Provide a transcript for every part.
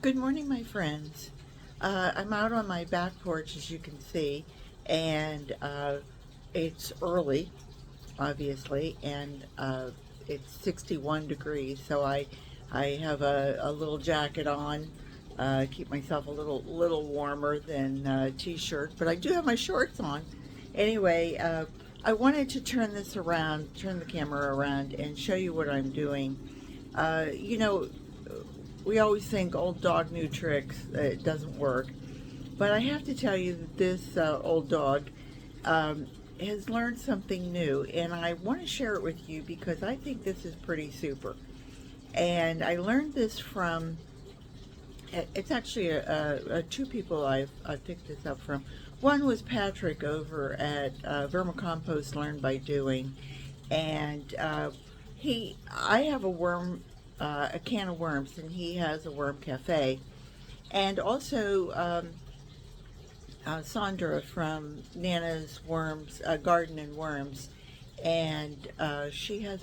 Good morning, my friends. I'm out on my back porch, as you can see, and it's early, obviously, and it's 61 degrees, so I have a little jacket on, keep myself a little warmer than t-shirt, but I do have my shorts on. Anyway, I wanted to turn the camera around, and show you what I'm doing. Uh, you know, we always think old dog, new tricks. It doesn't work. But I have to tell you that this old dog um, has learned something new, and I want to share it with you because I think this is pretty super. And I learned this from, it's actually two people I picked this up from. One was Patrick over at Vernicompost-Learn by Doing, and I have a can of worms, and he has a worm cafe, and also Sandra from Nana's Worms Garden and Worms, and she has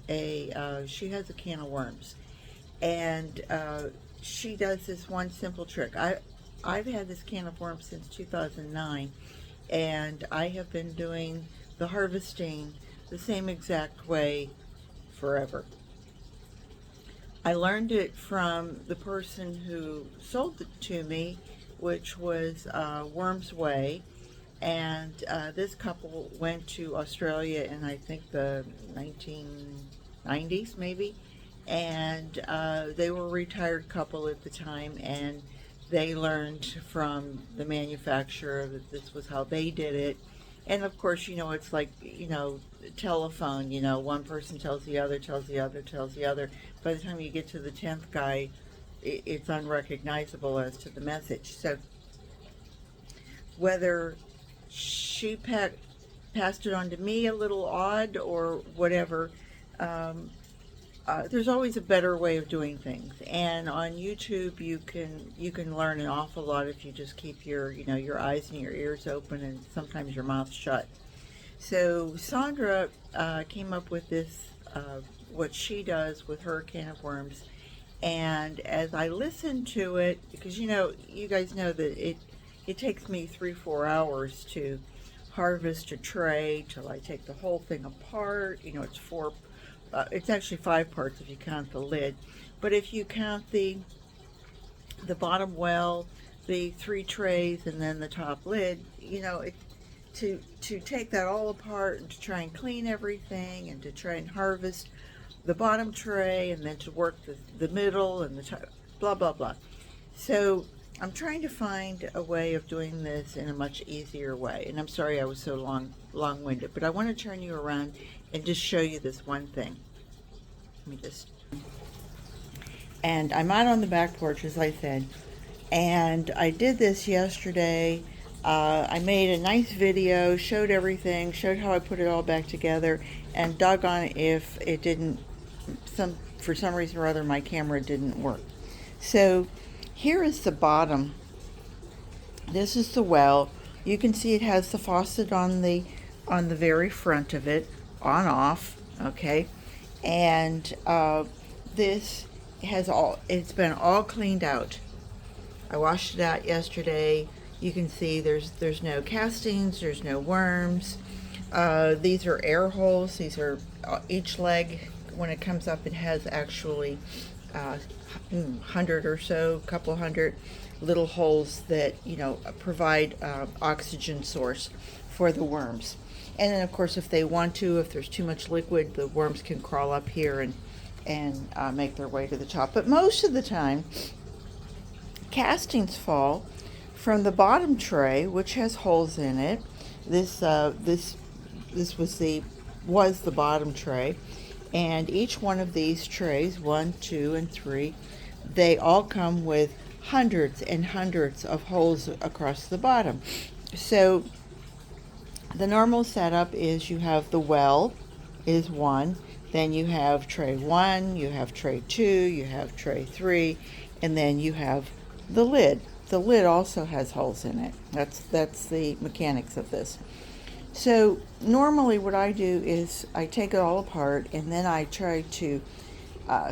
a can of worms, and she does this one simple trick. I've had this can of worms since 2009, and I have been doing the harvesting the same exact way forever. I learned it from the person who sold it to me, which was Worms Way. And this couple went to Australia in, I think, the 1990s, maybe. And they were a retired couple at the time, and they learned from the manufacturer that this was how they did it. And of course, it's like, telephone, one person tells the other, tells the other, tells the other. By the time you get to the 10th guy, it's unrecognizable as to the message. So whether passed it on to me a little odd or whatever, there's always a better way of doing things. And on YouTube, you can learn an awful lot if you just keep your eyes and your ears open, and sometimes your mouth shut. So Sandra came up with this, what she does with her can of worms. And as I listened to it, because you guys know that it takes me 3-4 hours to harvest a tray till I take the whole thing apart. It's actually 5 parts if you count the lid, but if you count the bottom well, the 3 trays, and then the top lid, to take that all apart and to try and clean everything and to try and harvest the bottom tray and then to work the middle and the top, blah blah blah. So I'm trying to find a way of doing this in a much easier way. And I'm sorry I was so long-winded, but I want to turn you around and just show you this one thing. And I'm out on the back porch, as I said, and I did this yesterday. I made a nice video, showed everything, showed how I put it all back together, and doggone if it didn't, for some reason or other, my camera didn't work. So here is the bottom. This is the well. You can see it has the faucet on the very front of it, on off, okay? And it's been all cleaned out. I washed it out yesterday. You can see there's no castings, there's no worms. These are air holes. These are each leg, when it comes up, it has actually 100 or so, couple hundred little holes that provide oxygen source for the worms. And then of course, if they want to, if there's too much liquid, the worms can crawl up here and make their way to the top. But most of the time, castings fall from the bottom tray, which has holes in it. This was the bottom tray, and each one of these trays, 1, 2, and 3, they all come with hundreds and hundreds of holes across the bottom. So the normal setup is you have the well is 1, then you have tray 1, you have tray 2, you have tray 3, and then you have the lid. The lid also has holes in it. That's the mechanics of this. So normally what I do is I take it all apart, and then I try to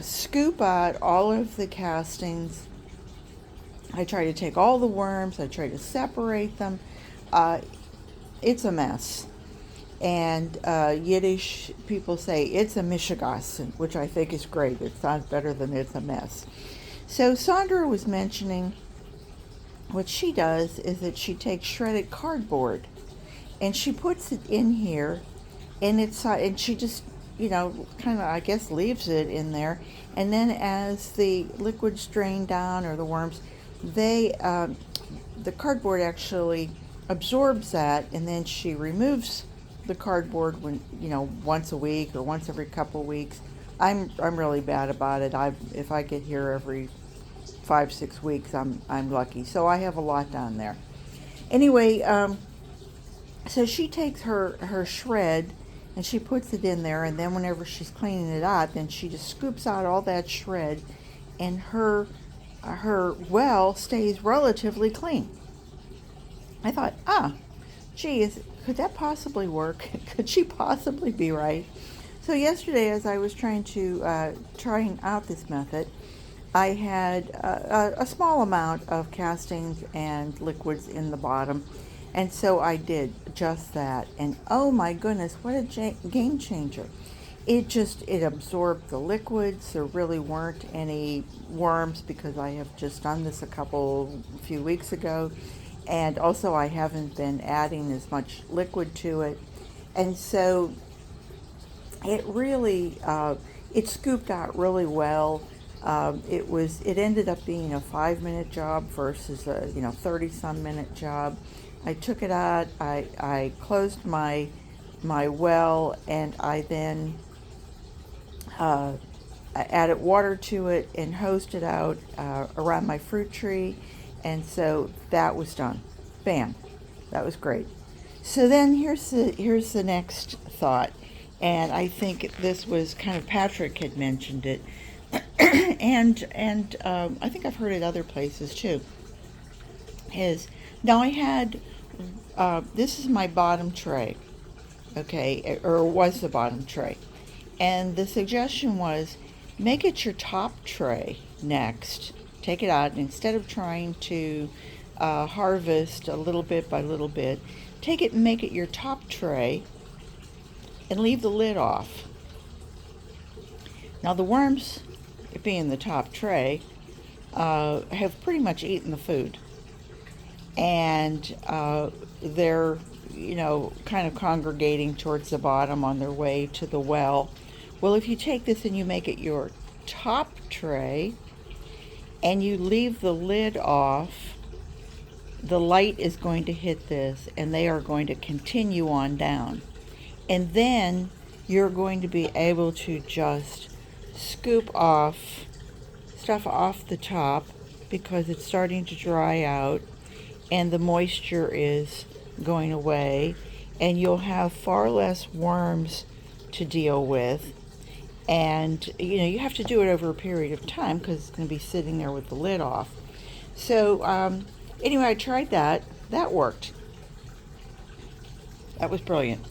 scoop out all of the castings I try to take all the worms, I try to separate them. Uh, it's a mess. And Yiddish people say it's a mishigas, which I think is great. It sounds better than it's a mess. So Sandra was mentioning what she does is that she takes shredded cardboard and she puts it in here, and she just, kind of, I guess, leaves it in there. And then as the liquids drain down, or the worms, the cardboard actually absorbs that, and then she removes the cardboard when, once a week or once every couple weeks. I'm really bad about it. If I get here every 5-6 weeks, I'm lucky. So I have a lot down there. Anyway, so she takes her shred and she puts it in there, and then whenever she's cleaning it out, then she just scoops out all that shred, and her well stays relatively clean. I thought, geez, could that possibly work? Could she possibly be right? So yesterday, as I was trying out this method, I had a small amount of castings and liquids in the bottom, and so I did just that. And oh my goodness, what a game changer! It absorbed the liquids. There really weren't any worms because I have just done this a few weeks ago, and also I haven't been adding as much liquid to it, and so it really it scooped out really well. It ended up being a 5-minute job versus a 30-some minute job. I took it out. I closed my well, and I then I added water to it and hosed it out around my fruit tree, and so that was done. Bam, that was great. So then here's the next thought, and I think this was kind of, Patrick had mentioned it. and I think I've heard it other places too. Now I had this is my bottom tray, okay, or was the bottom tray, and the suggestion was make it your top tray next. Take it out, and instead of trying to harvest a little bit by little bit, take it and make it your top tray, and leave the lid off. Now the worms, it being the top tray, have pretty much eaten the food, and they're kind of congregating towards the bottom on their way to the well. Well, if you take this and you make it your top tray and you leave the lid off, the light is going to hit this and they are going to continue on down, and then you're going to be able to just scoop stuff off the top because it's starting to dry out and the moisture is going away, and you'll have far less worms to deal with. And you have to do it over a period of time because it's going to be sitting there with the lid off. So anyway, I tried that. That worked. That was brilliant.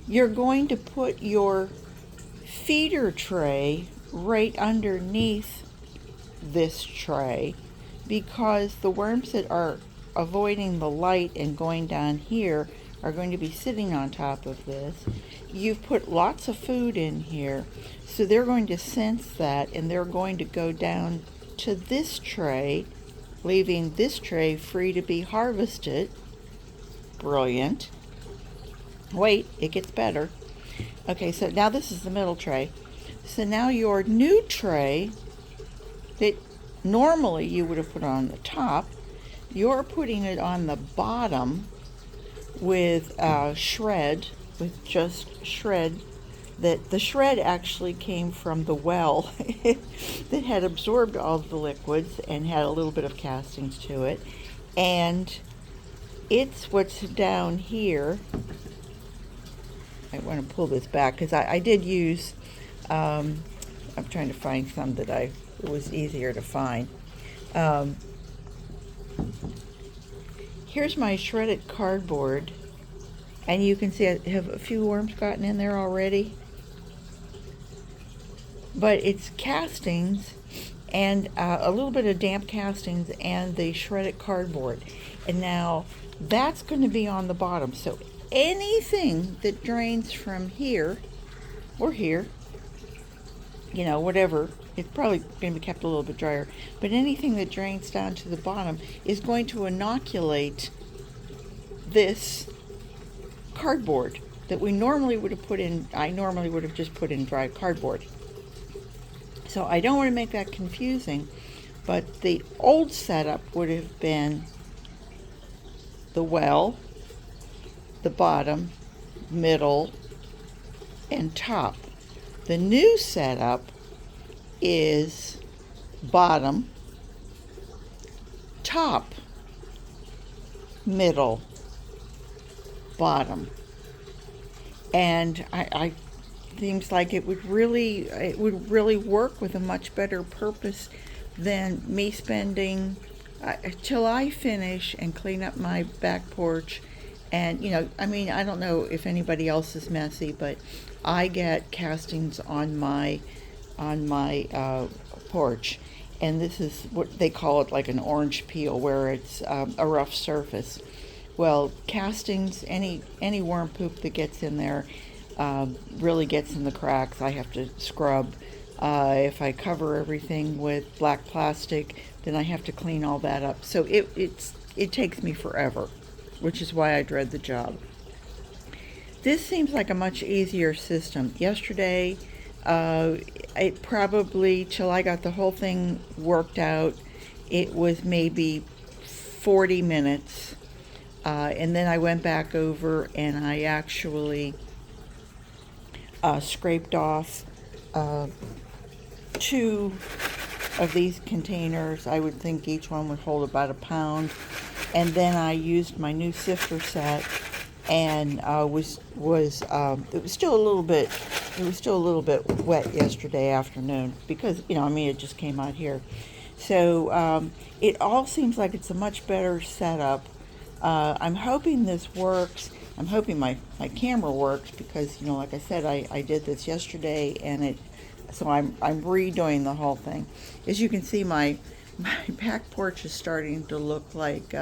You're going to put your feeder tray right underneath this tray, because the worms that are avoiding the light and going down here are going to be sitting on top of this. You've put lots of food in here, so they're going to sense that, and they're going to go down to this tray, leaving this tray free to be harvested. Brilliant. Wait, it gets better. Okay, so now this is the middle tray. So now your new tray that normally you would have put on the top, you're putting it on the bottom with just shred. That the shred actually came from the well that had absorbed all the liquids and had a little bit of castings to it, and it's what's down here. I want to pull this back because I did use, I'm trying to find some that it was easier to find. Here's my shredded cardboard, and you can see I have a few worms gotten in there already. But it's castings, and a little bit of damp castings and the shredded cardboard. And now that's going to be on the bottom. So anything that drains from here or here, you know, whatever, it's probably going to be kept a little bit drier, but anything that drains down to the bottom is going to inoculate this cardboard that we normally would have put in. I normally would have just put in dry cardboard. So I don't want to make that confusing, but the old setup would have been the well, the bottom, middle, and top. The new setup is bottom, top, middle, bottom. And I seems like it would really work with a much better purpose than me spending till I finish and clean up my back porch. And you know, I mean, I don't know if anybody else is messy, but I get castings on my porch, and this is what they call it, like an orange peel, where it's a rough surface. Well, castings, any worm poop that gets in there really gets in the cracks. I have to scrub. If I cover everything with black plastic, then I have to clean all that up. So it takes me forever, which is why I dread the job. This seems like a much easier system. Yesterday, it probably, till I got the whole thing worked out, it was maybe 40 minutes. And then I went back over and I actually scraped off 2 of these containers. I would think each one would hold about a pound. And then I used my new sifter set, and it was still a little bit wet yesterday afternoon because, you know, I mean, it just came out here. So it all seems like it's a much better setup. I'm hoping this works. I'm hoping my camera works because, you know, like I said, I did this yesterday, and so I'm redoing the whole thing. As you can see, my back porch is starting to look like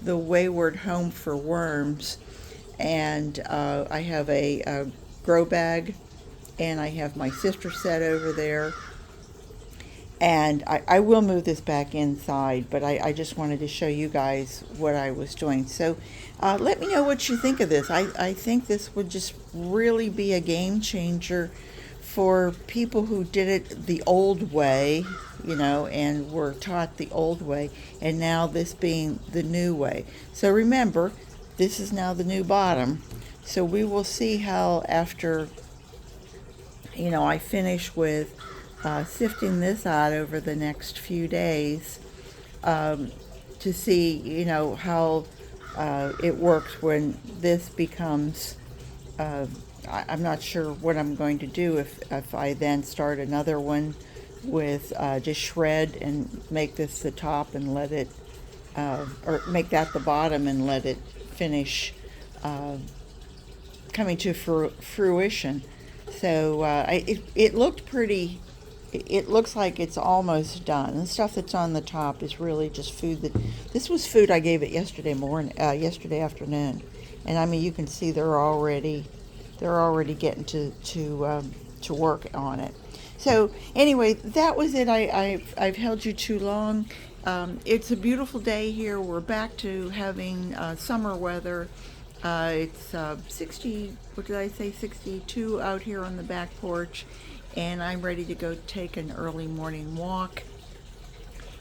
the wayward home for worms. And I have a grow bag, and I have my sifter set over there. And I will move this back inside, but I just wanted to show you guys what I was doing. So let me know what you think of this. I think this would just really be a game changer for people who did it the old way, you know, and were taught the old way, and now this being the new way. So remember, this is now the new bottom. So we will see how, after, you know, I finish with sifting this out over the next few days, to see, you know, how it works when this becomes, I'm not sure what I'm going to do if I then start another one with just shred and make this the top and let it, or make that the bottom and let it finish coming to fruition. So it looked pretty. It looks like it's almost done. The stuff that's on the top is really just food this was food I gave it yesterday afternoon, and I mean, you can see they're already getting to work on it. So anyway, that was it. I've held you too long. It's a beautiful day here. We're back to having summer weather. It's 60, what did I say, 62 out here on the back porch, and I'm ready to go take an early morning walk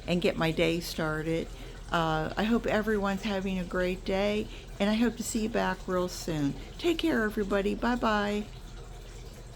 and get my day started. I hope everyone's having a great day, and I hope to see you back real soon. Take care, everybody. Bye-bye.